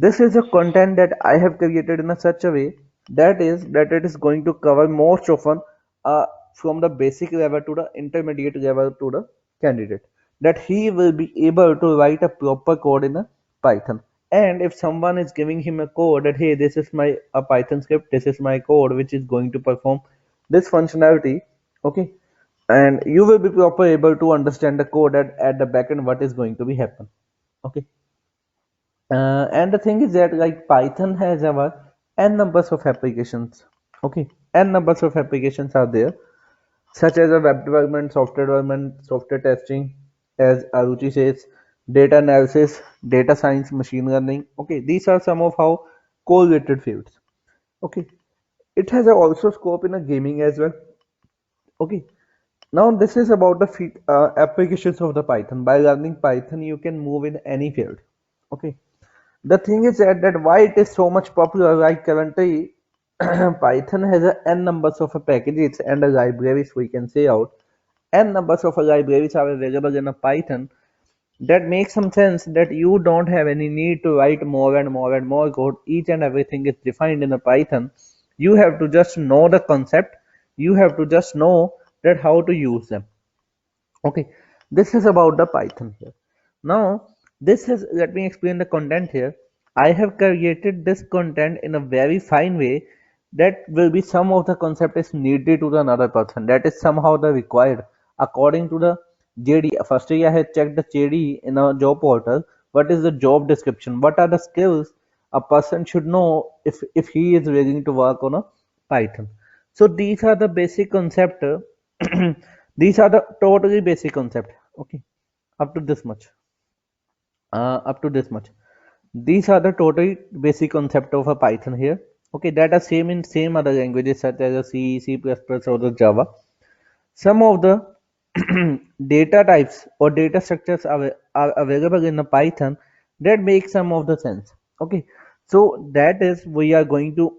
This is a content that I have created in a such a way that it is going to cover most often uh, from the basic level to the intermediate level to the candidate, that he will be able to write a proper code in a Python. And if someone is giving him a code that, hey, this is my a Python script, this is my code which is going to perform this functionality, okay, and you will be proper able to understand the code at the backend what is going to be happen, okay. And the thing is that like Python has our n numbers of applications. Okay, n numbers of applications are there, such as a web development, software testing, as Aruchi says, data analysis, data science, machine learning. Okay, these are some of how correlated fields. Okay, it has a also scope in a gaming as well. Okay, now this is about the applications of the Python. By learning Python, you can move in any field. Okay, the thing is that why it is so much popular, like currently Python has a n numbers of a packages and a libraries we can say out. N numbers of a libraries are available in a Python. That makes some sense that you don't have any need to write more and more and more code. Each and everything is defined in a Python. You have to just know the concept. You have to just know that how to use them. Okay, this is about the Python here. Now, this is, let me explain the content here. I have created this content in a very fine way that will be some of the concept is needed to the another person. That is somehow the required according to the JD. Firstly, I had checked the JD in a job portal. What is the job description? What are the skills a person should know if he is willing to work on a Python? So these are the basic concept. These are the totally basic concept. Okay, up to this much. Up to this much. These are the totally basic concept of a Python here. Okay, that are same in same other languages such as a C, C++ or the Java. Some of the data types or data structures are available in the Python that make some of the sense. Okay, so that is we are going to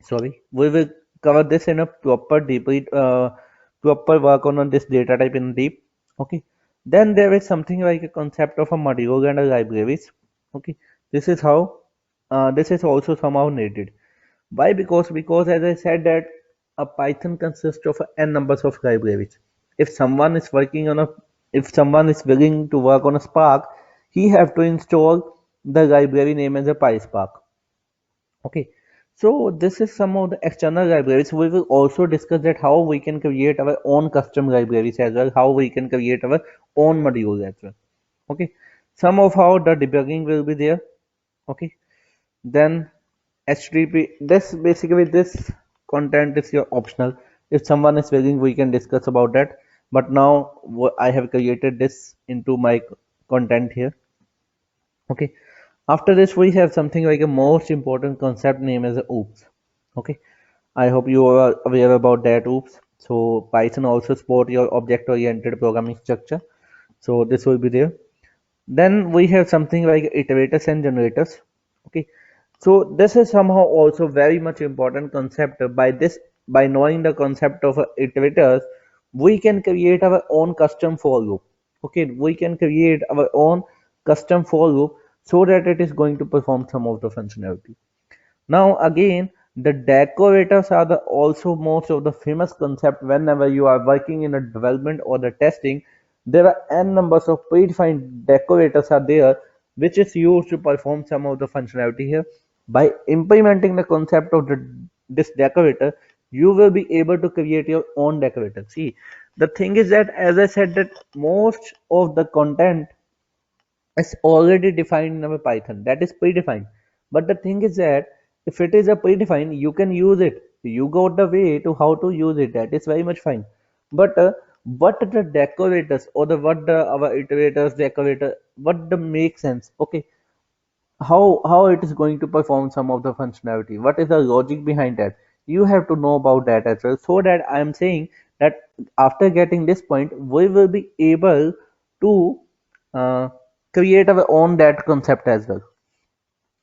sorry, we will cover this in a proper deeply proper work on this data type in deep. Okay, then there is something like a concept of a module and a libraries. Okay, this is how this is also somehow needed. Why? Because as I said that a Python consists of n numbers of libraries. If someone is working on a if someone is willing to work on a Spark, he have to install the library name as a PySpark. Okay, so this is some of the external libraries. We will also discuss that how we can create our own custom libraries as well, how we can create our own modules as well. Okay, some of how the debugging will be there. Okay, then HTTP. This basically this content is your optional. If someone is willing, we can discuss about that. But now I have created this into my content here. Okay, after this we have something like a most important concept name as a oops. Okay, I hope you are aware about that oops. So Python also support your object oriented programming structure, so this will be there. Then we have something like iterators and generators. Okay, so this is somehow also very much important concept. By knowing the concept of iterators, we can create our own custom for loop. Okay, we can create our own custom for loop so that it is going to perform some of the functionality. Now again, the decorators are the also most of the famous concept whenever you are working in a development or the testing. There are n numbers of predefined decorators are there which is used to perform some of the functionality here. By implementing the concept of this decorator, you will be able to create your own decorator. See, the thing is that as I said that most of the content is already defined in our Python. That is predefined. But the thing is that if it is a predefined, you can use it. You got the way to how to use it. That is very much fine. But what the decorators or the what the our iterators decorator what the make sense? Okay, how it is going to perform some of the functionality? What is the logic behind that? You have to know about that as well. So that I am saying that after getting this point, we will be able to uh, create our own that concept as well.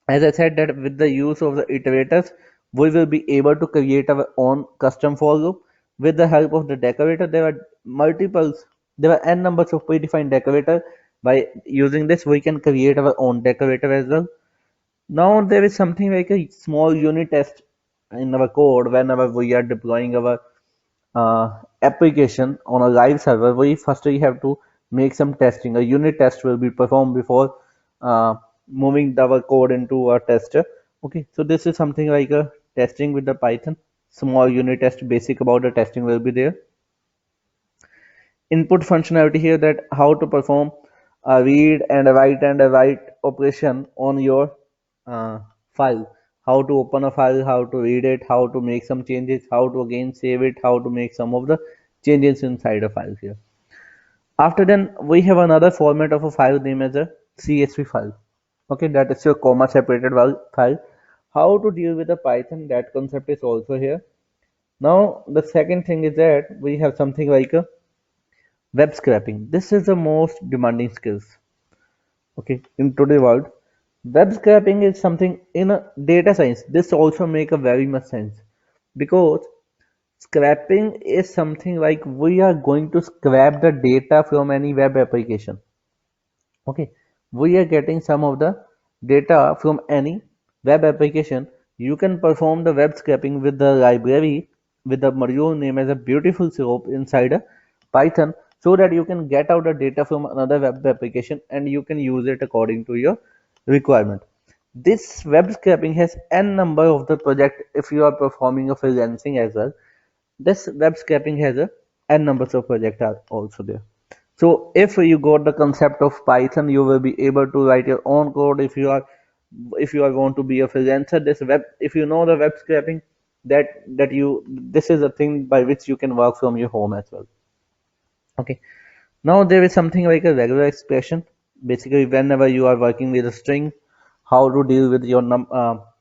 As I said that with the use of the iterators, we will be able to create our own custom for loop. With the help of the decorator, there are multiples, there are n numbers of predefined decorator By using this, we can create our own decorator as well. Now there is something like a small unit test in our code whenever we are deploying our application on a live server. We firstly have to make some testing. A unit test will be performed before uh, moving our code into a tester. Okay, so this is something like a testing with the Python. Small unit test, basic about the testing will be there. Input functionality here, that how to perform a read and a write operation on your uh, file. How to open a file, how to read it, how to make some changes, how to again save it, how to make some of the changes inside a file here. After then, we have another format of a file name as a CSV file. Okay, that is your comma separated file. How to deal with the Python, that concept is also here. Now, the second thing is that we have something like a web scraping. This is the most demanding skills. Okay, in today's world, web scraping is something in a data science. This also make a very much sense because scraping is something like we are going to scrap the data from any web application. Okay, we are getting some of the data from any web application. You can perform the web scraping with the library with the module name as a beautiful slope inside a Python, so that you can get out the data from another web application and you can use it according to your requirement. This web scraping has n number of the project. If you are performing a freelancing as well, this web scraping has a n numbers of project are also there. So if you got the concept of Python, you will be able to write your own code. If you are going to be a freelancer, this web, if you know the web scraping, that you, this is a thing by which you can work from your home as well. Okay. Now there is something like a regular expression. Basically, whenever you are working with a string, how to deal with your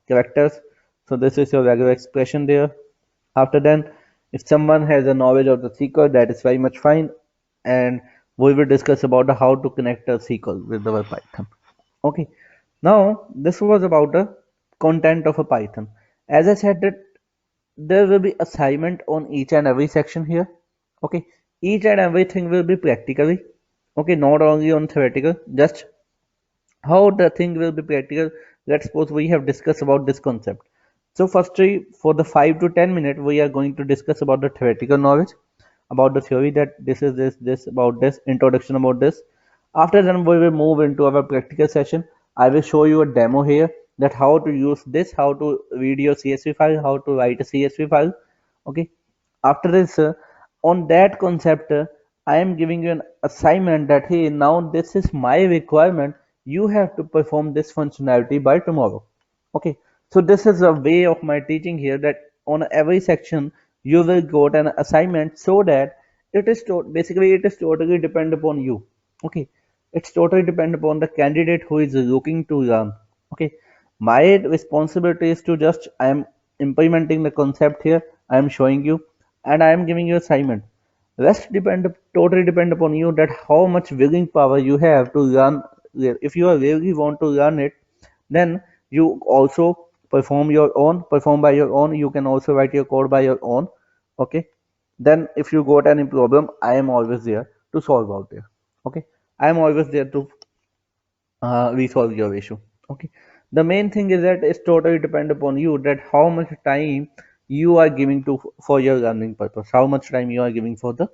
characters. So this is your regular expression there. After then, if someone has a knowledge of the SQL, that is very much fine. And we will discuss about the how to connect a SQL with our Python. Okay. Now this was about the content of a Python. As I said that there will be assignment on each and every section here. Okay, each and everything will be practically. Okay, not only on theoretical. Just how the thing will be practical. Let's suppose we have discussed about this concept. So firstly, for the 5 to 10 minutes, we are going to discuss about the theoretical knowledge, about the theory, that this is this about this introduction about this. After then, we will move into our practical session. I will show you a demo here, that how to use this, how to read your CSV file, how to write a CSV file. Okay, after this, on that concept, I am giving you an assignment that hey, now this is my requirement, you have to perform this functionality by tomorrow. Okay, so this is a way of my teaching here, that on every section you will get an assignment, so that basically it is totally depend upon you. Okay, it's totally depend upon the candidate who is looking to learn. Okay, my responsibility is to just I am implementing the concept here, I am showing you, and I am giving you assignment. Rest totally depend upon you, that how much willing power you have to learn. If you are really want to learn it, then you also perform by your own. You can also write your code by your own. Okay, then if you got any problem, I am always there to solve out there. Okay, I am always there to resolve your issue. Okay, the main thing is that it's totally depend upon you, that how much time you are giving to for your learning purpose, how much time you are giving for the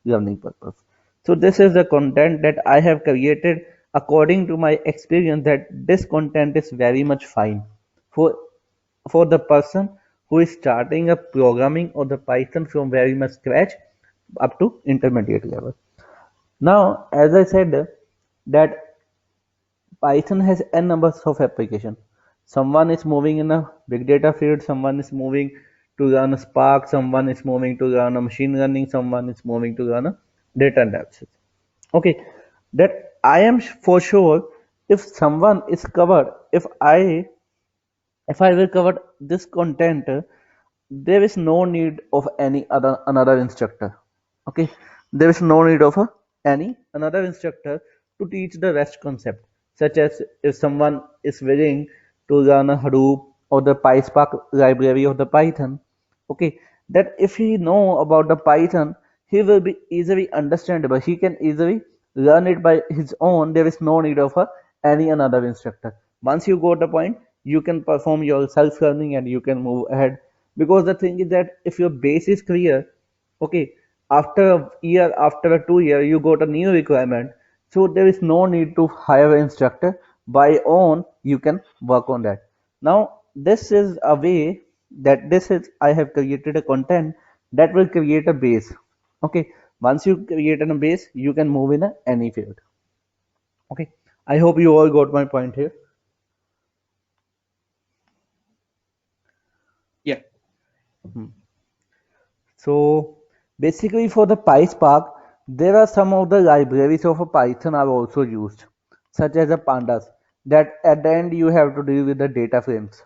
learning purpose. So this is the content that I have created according to my experience, that this content is very much fine for the person who is starting a programming or the Python from very much scratch up to intermediate level. Now, as I said, that Python has n numbers of application. Someone is moving in a big data field, someone is moving to learn a Spark, someone is moving to learn a machine learning, someone is moving to learn a data analysis. Okay, that I am for sure, if someone is covered, if I will cover this content, there is no need of any other another instructor. Okay, there is no need of any another instructor to teach the rest concept, such as if someone is willing to learn a Hadoop or the PySpark library of the Python. Okay, that if he know about the Python, he will be easily understandable. He can easily learn it by his own. There is no need of any another instructor. Once you got the point, you can perform your self learning and you can move ahead. Because the thing is that if your base is clear, okay, after a year, after a 2 year, you got a new requirement. So there is no need to hire an instructor. By own, you can work on that. Now, this is a way that this is I have created a content that will create a base. Okay, once you create a base, you can move in any field. Okay, I hope you all got my point here. Yeah. Hmm. So basically for the PySpark, there are some of the libraries of a Python are also used, such as the pandas, that at the end you have to deal with the data frames.